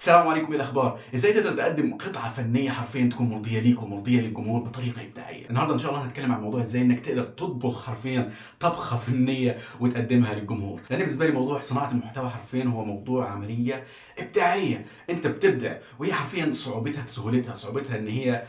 السلام عليكم، ايه الاخبار؟ ازاي تقدر تقدم قطعه فنيه حرفيا تكون مرضيه ليك ومرضيه للجمهور بطريقه ابداعيه؟ النهارده ان شاء الله هنتكلم عن موضوع ازاي انك تقدر تطبخ حرفيا طبخه فنيه وتقدمها للجمهور، لان بالنسبه لي موضوع صناعه المحتوى حرفيا هو موضوع عمليه ابداعيه، انت بتبدع وهي حرفيا صعوبتها في سهولتها، صعوبتها ان هي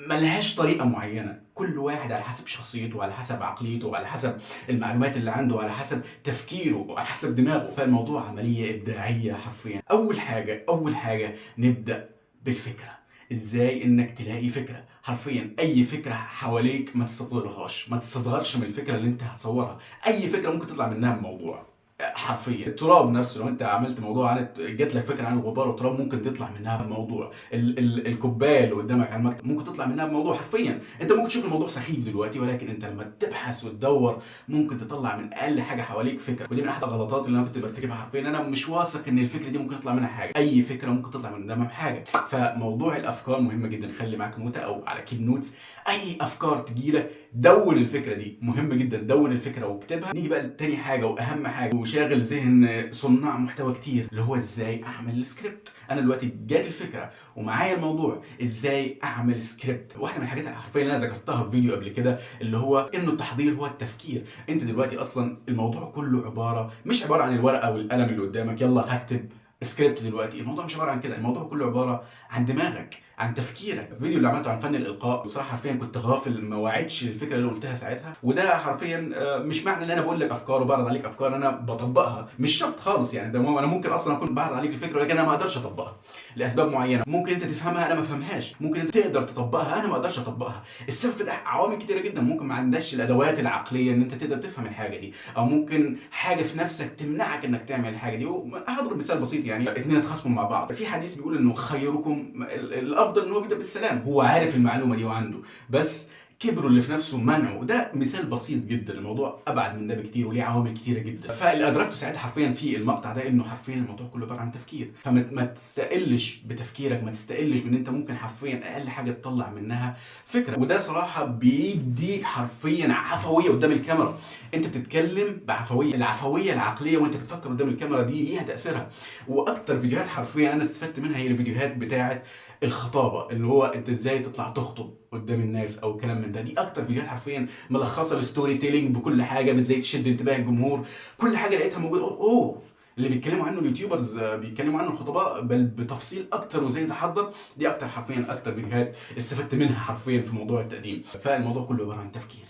ملهاش طريقة معينة، كل واحد على حسب شخصيته وعلى حسب عقليته وعلى حسب المعلومات اللي عنده وعلى حسب تفكيره وعلى حسب دماغه، فالموضوع عملية إبداعية حرفيا. أول حاجة نبدأ بالفكرة. ازاي انك تلاقي فكرة؟ حرفيا اي فكرة حواليك ما تستصغرهاش، ما تستصغرش من الفكرة اللي انت هتصورها، اي فكرة ممكن تطلع منها بموضوع. حرفيا التراب نفسه، لو انت عملت موضوع عن جات لك فكره عن الغبار والتراب ممكن تطلع منها بموضوع. الكوبايه اللي قدامك على المكتب ممكن تطلع منها بموضوع. حرفيا انت ممكن تشوف الموضوع سخيف دلوقتي، ولكن انت لما تبحث وتدور ممكن تطلع من اقل حاجه حواليك فكره. ودي من احد الغلطات اللي انا كنت برتكبها. حرفيا انا مش واثق ان الفكره دي ممكن يطلع منها حاجه، اي فكره ممكن تطلع من قدامها حاجه. فموضوع الافكار مهمه جدا، خلي معاك نوته او على كيب نوتس، اي افكار تجيلك دون الفكره دي، مهم جدا دون الفكره واكتبها. نيجي بقى لتاني حاجه واهم حاجه وشاغل ذهن صناع محتوى كتير، اللي هو ازاي اعمل السكريبت. انا دلوقتي جات الفكره ومعايا الموضوع، ازاي اعمل سكريبت؟ واحده من الحاجات حرفيا اللي انا ذكرتها في فيديو قبل كده اللي هو انه التحضير هو التفكير. انت دلوقتي اصلا الموضوع كله مش عباره عن الورقه والقلم اللي قدامك يلا هكتب سكريبت دلوقتي. الموضوع مش عباره عن كده، الموضوع كله عباره عن دماغك، عن تفكيرك. الفيديو اللي عملته عن فن الالقاء بصراحه حرفيا كنت غافل، ما وعدتش الفكره اللي قلتها ساعتها. وده حرفيا مش معنى ان انا بقول لك افكار وبعرض عليك افكار انا بطبقها، مش شرط خالص يعني. ده انا ممكن اصلا اكون بعرض عليك الفكره ولكن انا ما اقدرش اطبقها لاسباب معينه. ممكن انت تفهمها انا ما افهمهاش، ممكن انت تقدر تطبقها انا ما اقدرش اطبقها. السبب في ده عوامل كتيره جدا. ممكن ما عندكش الادوات العقليه ان انت تقدر تفهم الحاجه دي، او ممكن حاجه في نفسك تمنعك انك تعمل الحاجه دي. هضرب مثال بسيط، يعني اتنين اتخاصموا مع بعض، في حديث بيقول انه خيركم الافضل ان هو بيبدا بالسلام. هو عارف المعلومه دي وعنده، بس كبره اللي في نفسه منعه. وده مثال بسيط جدا، الموضوع ابعد من ده بكتير وليه عوامل كتيره جدا. فاللي ادركته ساعتها حرفيا في المقطع ده انه حرفيا الموضوع كله عباره عن تفكير. فما تستقلش بتفكيرك، ما تستقلش بان انت ممكن حرفيا اقل حاجه تطلع منها فكره. وده صراحه بيديك حرفيا عفويه قدام الكاميرا. انت بتتكلم بعفويه، العفويه العقليه وانت بتفكر قدام الكاميرا دي ليها تاثيرها. واكتر فيديوهات حرفيا انا استفدت منها هي الفيديوهات بتاعه الخطابه، اللي هو انت ازاي تطلع تخطب قدام الناس او الكلام من ده. دي اكتر فيديوهات حرفيا ملخصه الستوري تيلينج بكل حاجه، ازاي تشد انتباه الجمهور. كل حاجه لقيتها موجوده. اوه اللي بيتكلموا عنه اليوتيوبرز بيتكلموا عنه الخطباء بل بتفصيل اكتر وازاي تحضر. دي اكتر حرفيا اكتر فيديوهات استفدت منها حرفيا في موضوع التقديم. فالموضوع كله عباره عن تفكير،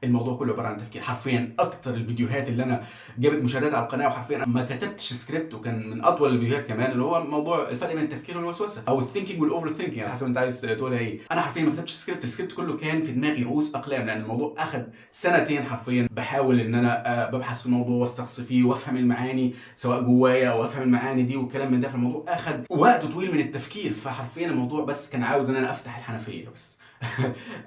الموضوع كله عباره عن تفكير. حرفيا اكتر الفيديوهات اللي انا جابت مشاهدات على القناه وحرفيا ما كتبتش سكريبت، وكان من اطول الفيديوهات كمان، اللي هو موضوع الفرق بين التفكير والوسوسه او الثينكينج والاوفر ثينكينج، على حسب انت عايز تقولها ايه. انا حرفيا ما كتبتش سكريبت، السكريبت كله كان في دماغي رؤوس اقلام، لان الموضوع اخذ سنتين حرفيا بحاول ان انا ببحث في الموضوع واستقصي فيه وافهم المعاني سواء جوايا او افهم المعاني دي والكلام من ده. فالموضوع اخذ وقت طويل من التفكير. فحرفيا الموضوع بس كان عاوز ان انا افتح الحنفيه بس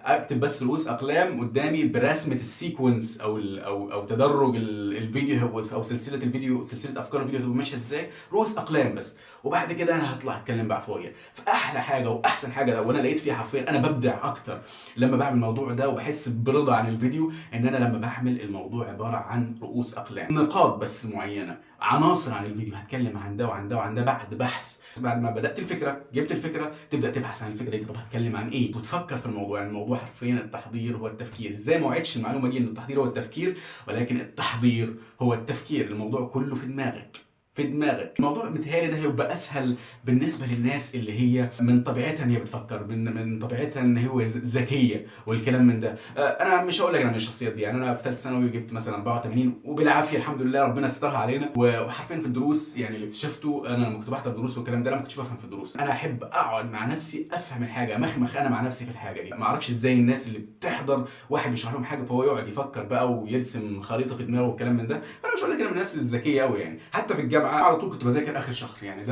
اكتب بس رؤوس اقلام قدامي برسمه السيكونس او تدرج الفيديو او سلسله الفيديو، سلسله افكار الفيديو تبقى ماشيه ازاي. رؤوس اقلام بس، وبعد كده انا هطلع اتكلم بعفويه. فاحلى حاجه واحسن حاجه وانا لقيت فيها حرفيا انا ببدع اكتر لما بعمل الموضوع ده، وبحس برضا عن الفيديو ان انا لما بعمل الموضوع عباره عن رؤوس اقلام، نقاط بس معينه، عناصر عن الفيديو هتكلم عن ده وعن ده وعن ده بعد بحث. بعد ما بدات الفكره جبت الفكره تبدا تبحث عن الفكره دي، طب هتكلم عن ايه وتفكر في الموضوع. يعني الموضوع حرفيا التحضير هو التفكير. ازاي ما وعدتش المعلومه دي ان التحضير هو التفكير، ولكن التحضير هو التفكير. الموضوع كله في دماغك، في دماغك. الموضوع متهيألي ده هيبقى اسهل بالنسبه للناس اللي هي من طبيعتها ان هي بتفكر، من طبيعتها ان هي ذكيه والكلام من ده. انا مش هقول لك انا من الشخصيات دي. يعني انا في ثالثه ثانوي جبت مثلا 84 وبالعافيه الحمد لله، ربنا سترها علينا. وحرفيا في الدروس يعني اللي اكتشفته انا لما كنت بحضر دروس والكلام ده انا ما كنتش بفهم في الدروس. انا احب اقعد مع نفسي افهم الحاجه، مخمخ انا مع نفسي في الحاجه دي. ما اعرفش ازاي الناس اللي بتحضر واحد بيشرح لهم حاجه فهو يقعد يفكر بقى ويرسم خريطه في دماغه والكلام من ده. انا مش هقول لك انا من الناس الذكيه قوي يعني. حتى في الجامعه على طول كنت بذاكر اخر شهر، يعني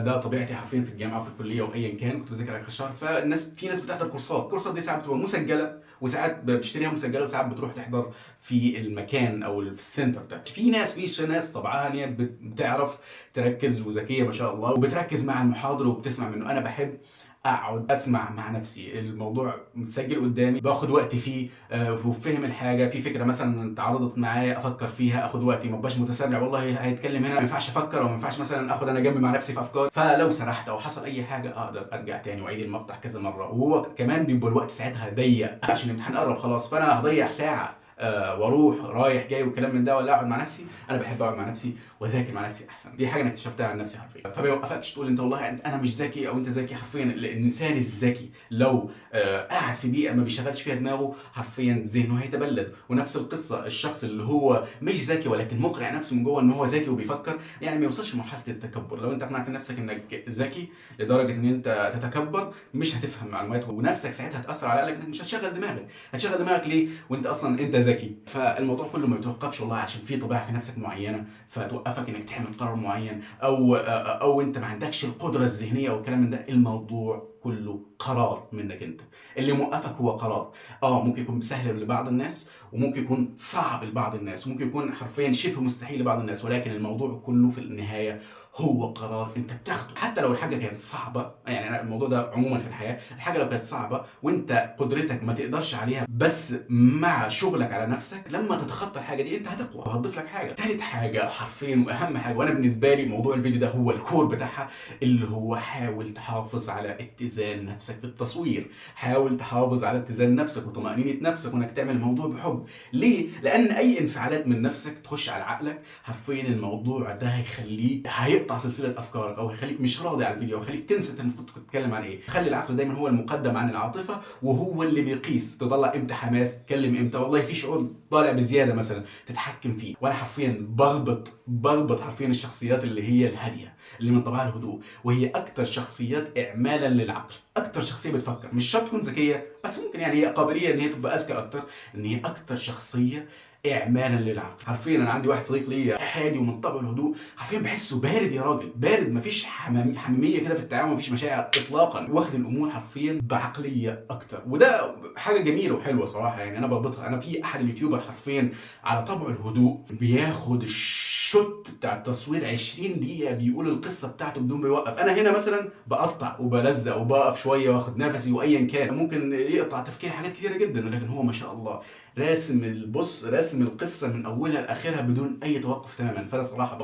ده طبيعتي حرفيا في الجامعه وفي الكليه وايا كان كنت بذاكر اخر شهر. في ناس بتحضر كورسات، الكورسات دي ساعات بتبقى مسجله وساعات بتشتريها مسجله وساعات بتروح تحضر في المكان او في السنتر ده. في ناس طبعها ان هي بتعرف تركز وذكيه ما شاء الله وبتركز مع المحاضر وبتسمع منه. انا بحب اقعد اسمع مع نفسي، الموضوع متسجل قدامي، باخد وقتي فيه، وفهم الحاجه، في فكره مثلا اتعرضت معايا افكر فيها، اخد وقتي، ما ابقاش متسرع والله هيتكلم هنا ما ينفعش افكر، او ما ينفعش مثلا اخد انا جنبي مع نفسي في افكار، فلو سرحت او حصل اي حاجه اقدر ارجع تاني واعيد المقطع كذا مره. وهو كمان بيبقى الوقت ساعتها ضيق عشان الامتحان قرب خلاص، فانا هضيع ساعه واروح رايح جاي والكلام من ده، ولا اقعد مع نفسي. انا بحب اقعد مع نفسي واذاكر مع نفسي احسن. دي حاجه انا اكتشفتها عن نفسي حرفيا. فما يوقفكش تقول انت والله انا مش ذكي او انت ذكي. حرفيا الانسان الذكي لو قاعد في بيئه ما بيشغلش فيها دماغه حرفيا ذهنه هيتبلد. ونفس القصه الشخص اللي هو مش ذكي ولكن مقنع نفسه من جوه ان هو ذكي وبيفكر، يعني ما يوصلش لمرحله التكبر. لو انت اقنعت نفسك انك ذكي لدرجه ان انت تتكبر، مش هتفهم معلومات، ونفسك ساعتها هتاثر على عقلك انك مش هتشغل دماغك. هتشغل دماغك ليه وانت اصلا انت ذكي؟ فالموضوع كله ما يتوقفش والله عشان في طباع في نفسك معينه فتوقفك انك تعمل قرار معين، او انت ما عندكش القدره الذهنيه والكلام من ده. الموضوع كله قرار منك انت. اللي موقفك هو قرار. ممكن يكون سهل لبعض الناس، وممكن يكون صعب لبعض الناس، وممكن يكون حرفيا شبه مستحيل لبعض الناس، ولكن الموضوع كله في النهايه هو قرار انت بتاخده. حتى لو الحاجه كانت صعبه، يعني أنا الموضوع ده عموما في الحياه، الحاجه لو كانت صعبه وانت قدرتك ما تقدرش عليها، بس مع شغلك على نفسك لما تتخطى الحاجه دي انت هتقوى وهتضيف لك حاجه. ثالث حاجه حرفيا واهم حاجه، وانا بالنسبه لي موضوع الفيديو ده هو الكور بتاعها، اللي هو حاول تحافظ على اتزان نفسك في التصوير. حاول تحافظ على اتزان نفسك وطمأنينة نفسك، وانك تعمل الموضوع بحب. ليه؟ لان اي انفعالات من نفسك تخش على عقلك حرفيا الموضوع ده هيقطع سلسله افكارك، او هيخليك مش راضي على الفيديو، او هيخليك تنسى انت المفروض تتكلم عن ايه. خلي العقل دايما هو المقدم عن العاطفه، وهو اللي بيقيس تطلع امتى حماس، تتكلم امتى، والله في شعور طالع بزياده مثلا تتحكم فيه. وانا حرفيا بربط حرفيا الشخصيات اللي هي الهاديه، اللي من طبعها الهدوء، وهي اكتر شخصيات اعمالا للعقل. اكتر شخصيه بتفكر، مش شرط تكون ذكيه، بس ممكن يعني هي قابليه ان هي تبقى اذكى اكتر، ان هي اكتر شخصيه اعمالا للعقل. حرفيا انا عندي واحد صديق ليا هادي ومن طبعه الهدوء، حرفيا بحسه بارد يا راجل، بارد، مفيش حميميه كده في التعامل، مفيش مشاعر اطلاقا، واخد الامور حرفيا بعقليه اكتر. وده حاجه جميله وحلوه صراحه، يعني انا بربطها. انا في احد اليوتيوبر حرفيا على طبعه الهدوء بياخد الشوت بتاع التصوير 20 دقيقه بيقول القصه بتاعته بدون ما يوقف. انا هنا مثلا بقطع وبلزق وبقف شويه واخد نفسي، وايا كان ممكن يقطع تفكيري حاجات كتيره جدا، لكن هو ما شاء الله راسم القصه من اولها لاخرها بدون اي توقف تماما. فانا صراحه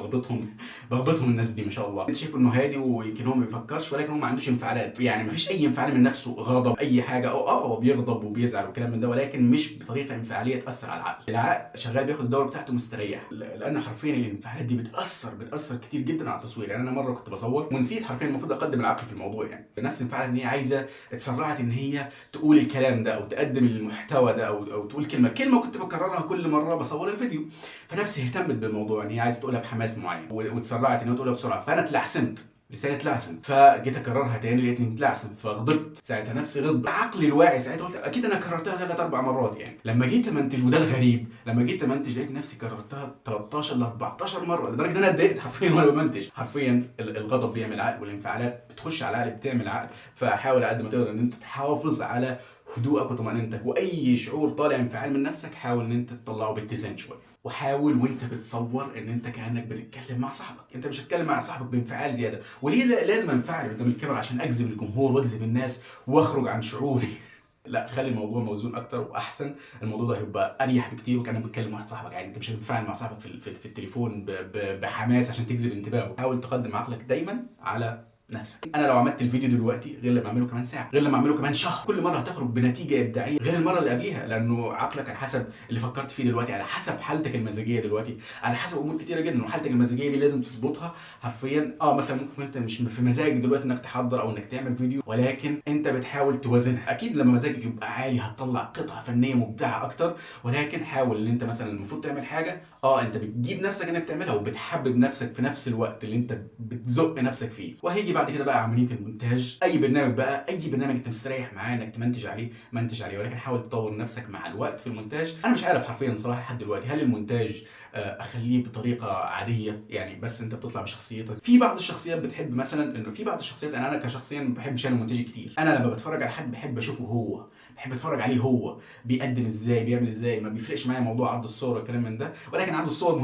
بغبطهم الناس دي ما شاء الله. انت شايف انه هادي ويمكن هو ما بيفكرش، ولكن هو ما عندوش انفعالات، يعني ما فيش اي انفعال من نفسه، غضب اي حاجه، او هو بيغضب وبيزعل والكلام من ده، ولكن مش بطريقه انفعاليه تاثر على العقل. العقل شغال بياخد الدوره بتاعته مستريح، لان حرفيا الانفعالات دي بتاثر كتير جدا على التصوير. يعني انا مره كنت بصور ونسيت حرفيا المفروض اقدم العقل في الموضوع، يعني نفس انفعال ان هي عايزه اتسرعت ان هي تقول الكلام ده او تقدم المحتوى ده، او تقول كلمه كنت بكررها كل مره بصور الفيديو. فنفسي اهتمت بالموضوع ان هي عايزه تقولها بحماس معين، واتسرعت ان هي تقولها بسرعه، فانا اتلعثمت، لساني اتلعثم، فجيت اكررها تاني لقيتني متلعثم، فغضبت ساعتها، نفسي غضب. عقلي الواعي ساعتها قلت اكيد انا كررتها 3 4 مرات. يعني لما جيت امنتج، وده الغريب، لما جيت امنتج لقيت نفسي كررتها 13 ل 14 مره، لدرجه ان انا اتضايقت حرفيا وانا بمنتج. حرفيا الغضب بيعمل عقل، والانفعالات بتخش على العقل بتعمل عقل. فحاول على قد ما تقدر ان انت تحافظ على هدوءك وطمأنينتك، واي شعور طالع انفعال من نفسك حاول ان انت تطلعه باتزان شويه. وحاول وانت بتصور ان انت كانك بتتكلم مع صاحبك، انت مش هتتكلم مع صاحبك بانفعال زياده. وليه لازم انفعل قدام الكاميرا عشان اجذب الجمهور واجذب الناس واخرج عن شعوري؟ لا، خلي الموضوع موزون اكتر واحسن. الموضوع ده هيبقى اريح بكتير، وكانك بتكلم واحد صاحبك عادي. انت مش هتتفاعل مع صاحبك في التليفون بحماس عشان تجذب انتباهه. حاول تقدم عقلك دايما على نفسك. انا لو عملت الفيديو دلوقتي غير لما اعمله كمان ساعه، غير لما اعمله كمان شهر، كل مره هتخرج بنتيجه ابداعيه غير المره اللي قبليها، لانه عقلك على حسب اللي فكرت فيه دلوقتي، على حسب حالتك المزاجيه دلوقتي، على حسب امور كتيره جدا. وحالتك المزاجيه دي لازم تظبطها حرفيا. مثلا ممكن انت مش في مزاج دلوقتي انك تحضر او انك تعمل فيديو، ولكن انت بتحاول توازنها. اكيد لما مزاجك يبقى عالي هتطلع قطعه فنيه مبدعه اكتر، ولكن حاول ان انت مثلا المفروض تعمل حاجه انت بتجيب نفسك انك تعملها، وبتحبب نفسك في نفس الوقت اللي انت بتزق نفسك فيه. وهيجي بعد كده بقى عمليه المونتاج. اي برنامج انت مستريح معاه انك تمنتج عليه، منتج عليه، ولكن حاول تطور نفسك مع الوقت في المونتاج. انا مش عارف حرفيا صراحه لحد دلوقتي هل المونتاج اخليه بطريقه عاديه، يعني بس انت بتطلع بشخصيتك. في بعض الشخصيات بتحب مثلا انه في بعض الشخصيات، انا كشخصيا ما بحبش انا المونتاج كتير. انا لما بتفرج على حد بحب اشوفه هو، بحب اتفرج عليه هو بيقدم ازاي، بيعمل ازاي. ما بيفرقش معايا موضوع عرض الصور والكلام من ده، ولكن عرض الصور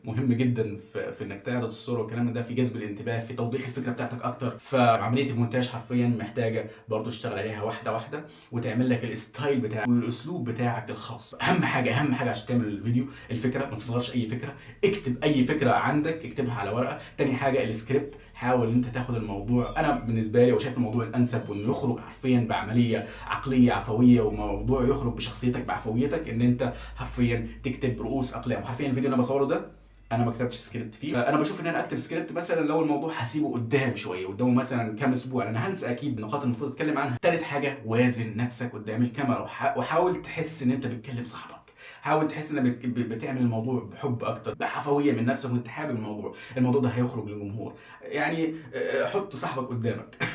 مهم جدا في انك تعرض الصور والكلام من ده، في جذب الانتباه، في توضيح الفكره بتاعتك اكتر. فعمليه المونتاج حرفيا محتاجه برضه تشتغل عليها واحده واحده، وتعمل لك الستايل بتاعك والاسلوب بتاعك الخاص. اهم حاجه عشان تعمل الفيديو الفكره، ما تصغرش اي فكره، اكتب اي فكره عندك اكتبها على ورقه. تاني حاجه السكريبت، حاول انت تاخد الموضوع، انا بالنسبه لي وشايف الموضوع الانسب وانه يخرج حرفيا بعمليه عقليه عفويه، وموضوع يخرج بشخصيتك بعفويتك، ان انت حرفيا تكتب رؤوس اقلام. حرفيا الفيديو اللي انا بصوره ده انا ما كتبتش سكريبت فيه. انا بشوف ان انا اكتب سكريبت مثلا لو الموضوع هسيبه قدام شويه، قدامه مثلا كام اسبوع، انا هنسى اكيد النقاط المفروض اتكلم عنها. تالت حاجه وازن نفسك قدام الكاميرا، وحاول تحس ان انت بتكلم صاحبك. حاول تحس انك بتعمل الموضوع بحب اكتر، بعفويه من نفسك وانت حابب الموضوع ده هيخرج للجمهور. يعني حط صاحبك قدامك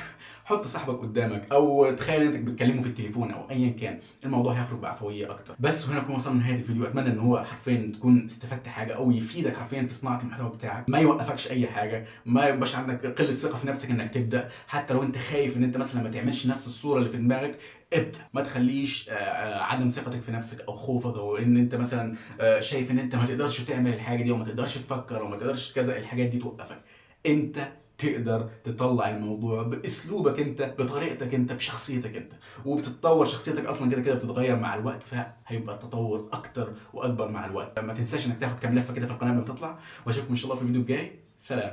حط صاحبك قدامك، او تخيل انك بتكلمه في التليفون او ايا كان، الموضوع هيخرج بعفويه اكتر. بس هنا نكون وصلنا لنهايه الفيديو. اتمنى ان هو حرفيا تكون استفدت حاجه او يفيدك حرفيا في صناعه المحتوى بتاعك، ما يوقفكش اي حاجه، ما يبقاش عندك قله ثقه في نفسك انك تبدا. حتى لو انت خايف ان انت مثلا ما تعملش نفس الصوره اللي في دماغك، ابدا. ما تخليش عدم ثقتك في نفسك او خوفك، او ان انت مثلا شايف ان انت ما تقدرش تعمل الحاجه دي، وما تقدرش تفكر، وما تقدرش كذا، الحاجات دي توقفك. انت تقدر تطلع الموضوع باسلوبك انت، بطريقتك انت، بشخصيتك انت، وبتتطور. شخصيتك اصلا كده كده بتتغير مع الوقت، فهيبقى التطور اكتر واكبر مع الوقت. ما تنساش انك تاخد كام لفه كده في القناه قبل ما تطلع، واشوفكم ان شاء الله في الفيديو الجاي. سلام.